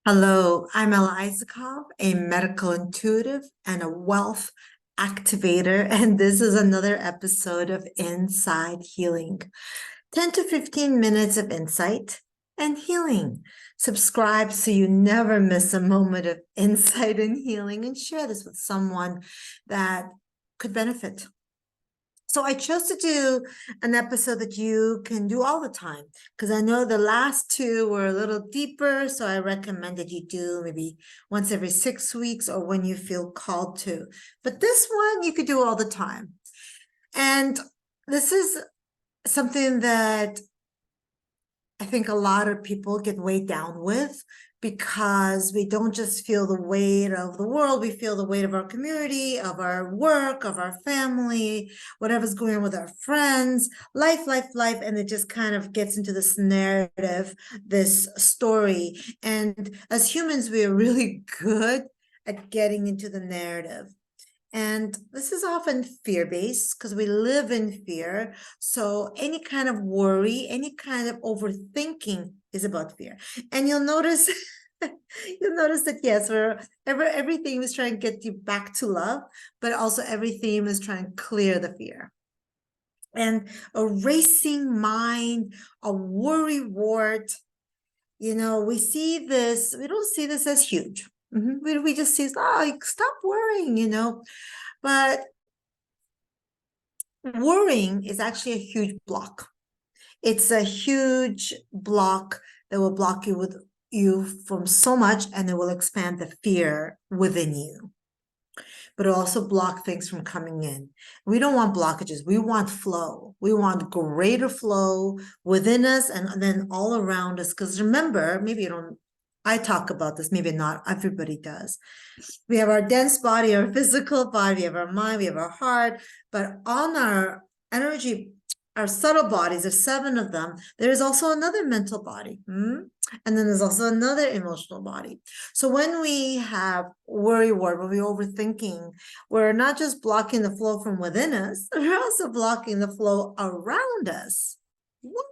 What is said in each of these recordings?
Hello, I'm Ella Isakov, a medical intuitive and a wealth activator, and this is another episode of Inside Healing. 10 to 15 minutes of insight and healing. Subscribe so you never miss a moment of insight and healing, and share this with someone that could benefit. So I chose to do an episode that you can do all the time because I know the last two were a little deeper. So I recommend that you do maybe once every 6 weeks or when you feel called to. But this one you could do all the time. And this is something that I think a lot of people get weighed down with because we don't just feel the weight of the world, we feel the weight of our community, of our work, of our family, whatever's going on with our friends, life, and it just kind of gets into this narrative, this story. And as humans, we are really good at getting into the narrative. And this is often fear-based because we live in fear. So any kind of worry, any kind of overthinking is about fear. And you'll notice, that yes, every theme is trying to get you back to love, but also every theme is trying to clear the fear. And a racing mind, a worry wart, we see this, we don't see this as huge. We just see, oh, stop worrying, but worrying is actually a huge block. It's a huge block that will block you from so much, and it will expand the fear within you. But it also block things from coming in. We don't want blockages. We want flow. We want greater flow within us and then all around us. Because remember, maybe you don't, I talk about this, maybe not everybody does. We have our dense body, our physical body, we have our mind, we have our heart, but on our energy, our subtle bodies, there's 7 of them, there is also another mental body. And then there's also another emotional body. So when we have worry wart, when we're overthinking, we're not just blocking the flow from within us, we're also blocking the flow around us. What?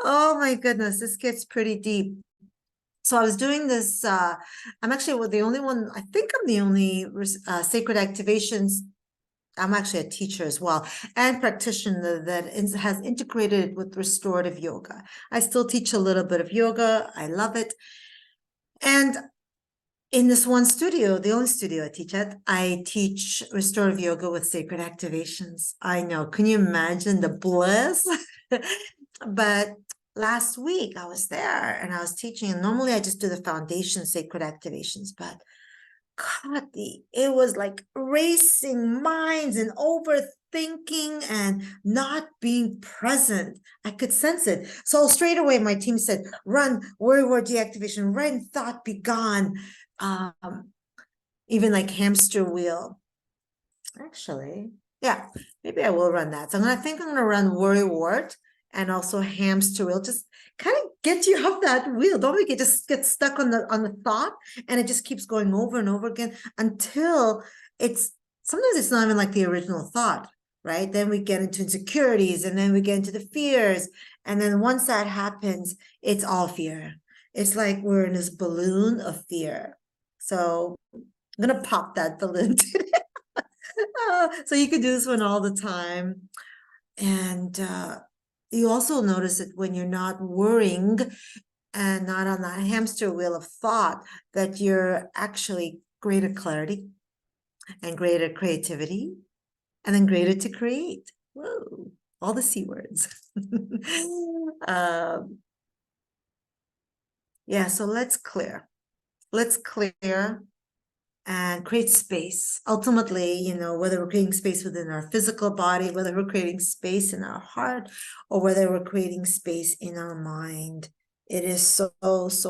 Oh my goodness, this gets pretty deep. So I was doing this, I'm actually the only one, I think I'm the only sacred activations. I'm actually a teacher as well and practitioner that has integrated with restorative yoga. I still teach a little bit of yoga. I love it. And in this one studio, the only studio I teach at, I teach restorative yoga with sacred activations. I know, can you imagine the bliss? But last week I was there and I was teaching, and normally I just do the foundation sacred activations, but God, it was like racing minds and overthinking and not being present. I could sense it. So straight away, my team said, run, worry word deactivation, run, thought, be gone. Even like hamster wheel. Actually, yeah, maybe I will run that. So I think I'm going to run worry wart and also hamster wheel. Just kind of get you off that wheel. Don't we just get stuck on the thought, and it just keeps going over and over again until sometimes it's not even like the original thought, right? Then we get into insecurities, and then we get into the fears, and then once that happens, it's all fear. It's like we're in this balloon of fear. So I'm gonna pop that balloon today. So you can do this one all the time. And you also notice that when you're not worrying and not on that hamster wheel of thought, that you're actually greater clarity and greater creativity and then greater to create. Whoa, all the C words. Yeah, so let's clear and create space. Ultimately, whether we're creating space within our physical body, whether we're creating space in our heart, or whether we're creating space in our mind, it is so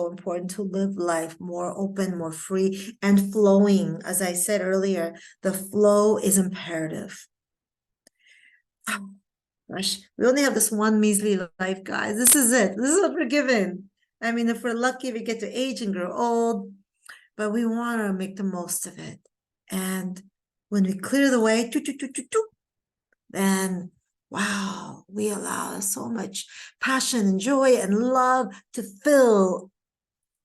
important to live life more open, more free, and flowing. As I said earlier, the flow is imperative. Oh, gosh, we only have this one measly life, guys. This is it. This is what we're given. I mean, if we're lucky, we get to age and grow old, but we want to make the most of it. And when we clear the way, then wow, we allow so much passion and joy and love to fill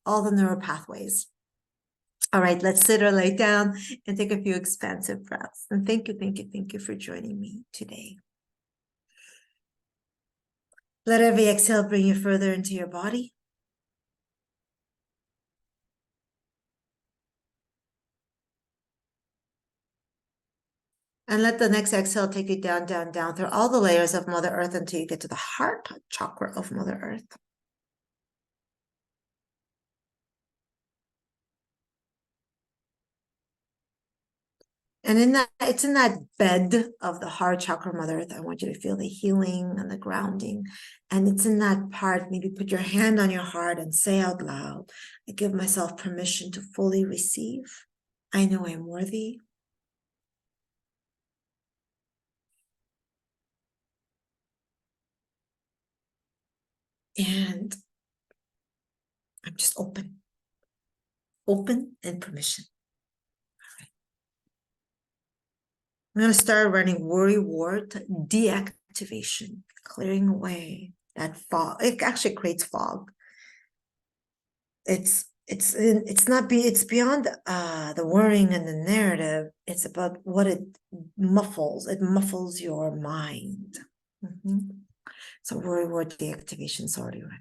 all the neural pathways. All right, let's sit or lay down and take a few expansive breaths. And thank you for joining me today. Let every exhale bring you further into your body. And let the next exhale take you down, down, down through all the layers of Mother Earth until you get to the heart chakra of Mother Earth. And it's in that bed of the heart chakra, Mother Earth. I want you to feel the healing and the grounding. And it's in that part, maybe put your hand on your heart and say out loud, I give myself permission to fully receive. I know I'm worthy. And I'm just open and permission. I'm going to start running Worry Wart Deactivation, clearing away that fog. It actually creates fog. It's beyond the worrying and the narrative. It's about what it muffles. It muffles your mind. So Worry Wart Deactivation is already running.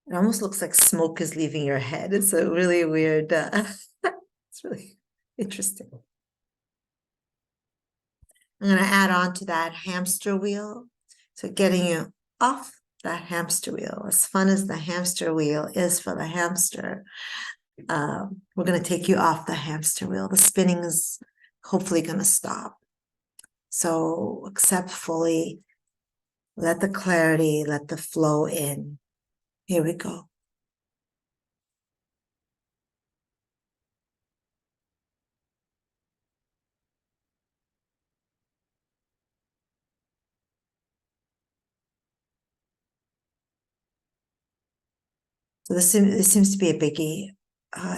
It almost looks like smoke is leaving your head. It's a really weird, it's really interesting. I'm going to add on to that hamster wheel. So getting you off that hamster wheel, as fun as the hamster wheel is for the hamster, we're going to take you off the hamster wheel. The spinning is hopefully going to stop. So accept fully, let the clarity, let the flow in. Here we go. So this seems to be a biggie.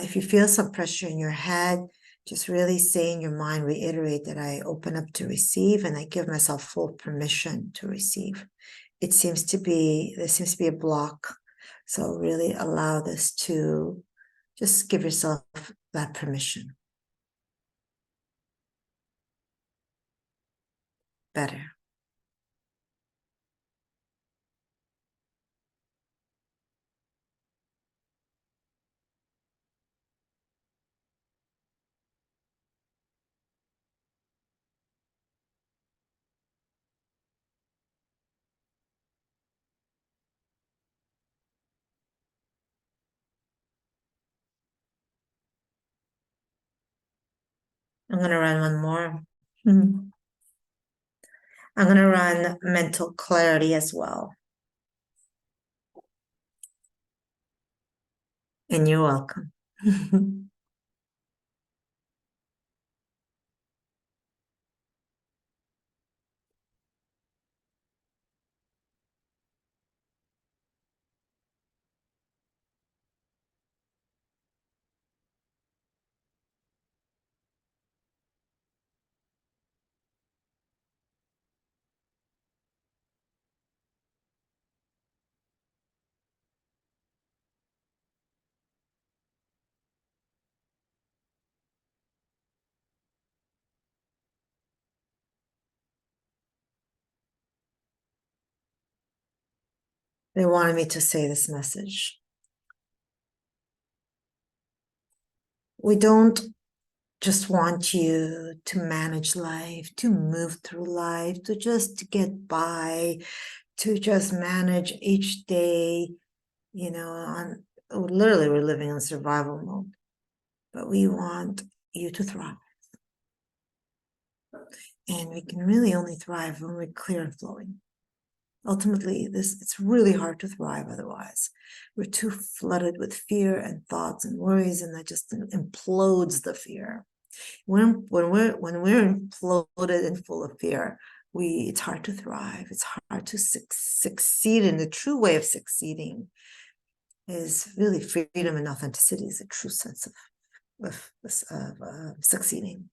If you feel some pressure in your head, just really say in your mind, reiterate that I open up to receive and I give myself full permission to receive. There seems to be a block. So really allow this to just give yourself that permission. Better. I'm going to run one more. I'm going to run mental clarity as well. And you're welcome. They wanted me to say this message. We don't just want you to manage life, to move through life, to just get by, to just manage each day, literally we're living in survival mode, but we want you to thrive. And we can really only thrive when we're clear and flowing. Ultimately, it's really hard to thrive otherwise. We're too flooded with fear and thoughts and worries, and that just implodes the fear. When we're imploded and full of fear, it's hard to thrive. It's hard to succeed. And the true way of succeeding is really freedom and authenticity is a true sense of succeeding.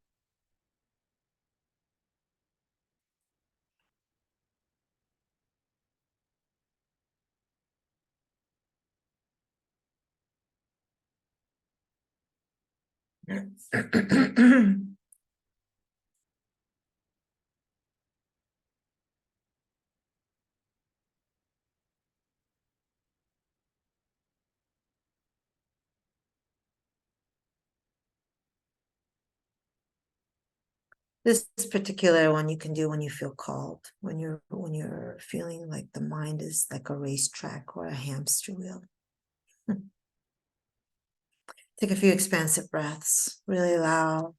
This particular one you can do when you feel called, when you're feeling like the mind is like a racetrack or a hamster wheel. Take a few expansive breaths, really loud.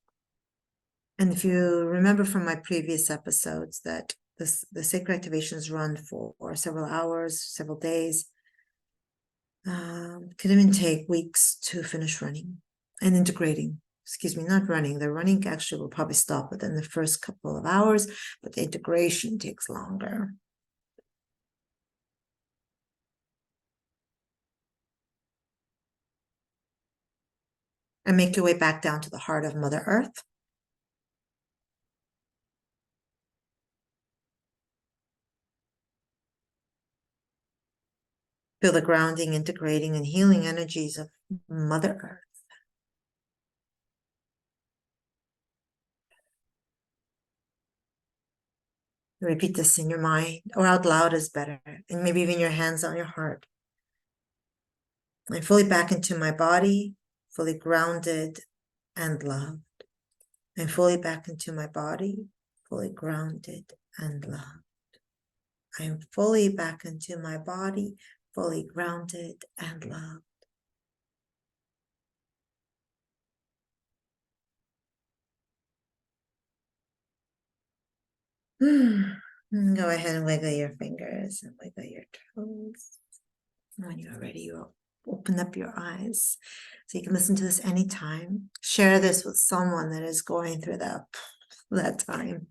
And if you remember from my previous episodes that the sacred activations run for several hours, several days, could even take weeks to finish running and integrating. Excuse me, not running. The running actually will probably stop within the first couple of hours, but the integration takes longer. And make your way back down to the heart of Mother Earth. Feel the grounding, integrating, and healing energies of Mother Earth. Repeat this in your mind or out loud is better, and maybe even your hands on your heart. I'm fully back into my body, fully grounded and loved. I'm fully back into my body, fully grounded and loved. I am fully back into my body, fully grounded and loved. Go ahead and wiggle your fingers and wiggle your toes. When you're ready, you open up your eyes. So you can listen to this anytime. Share this with someone that is going through that time.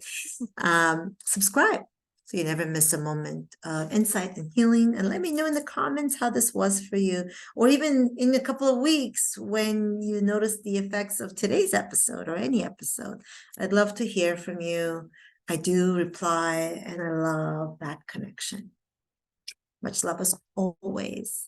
Subscribe so you never miss a moment of insight and healing. And let me know in the comments how this was for you, or even in a couple of weeks when you notice the effects of today's episode or any episode. I'd love to hear from you. I do reply, and I love that connection. Much love as always.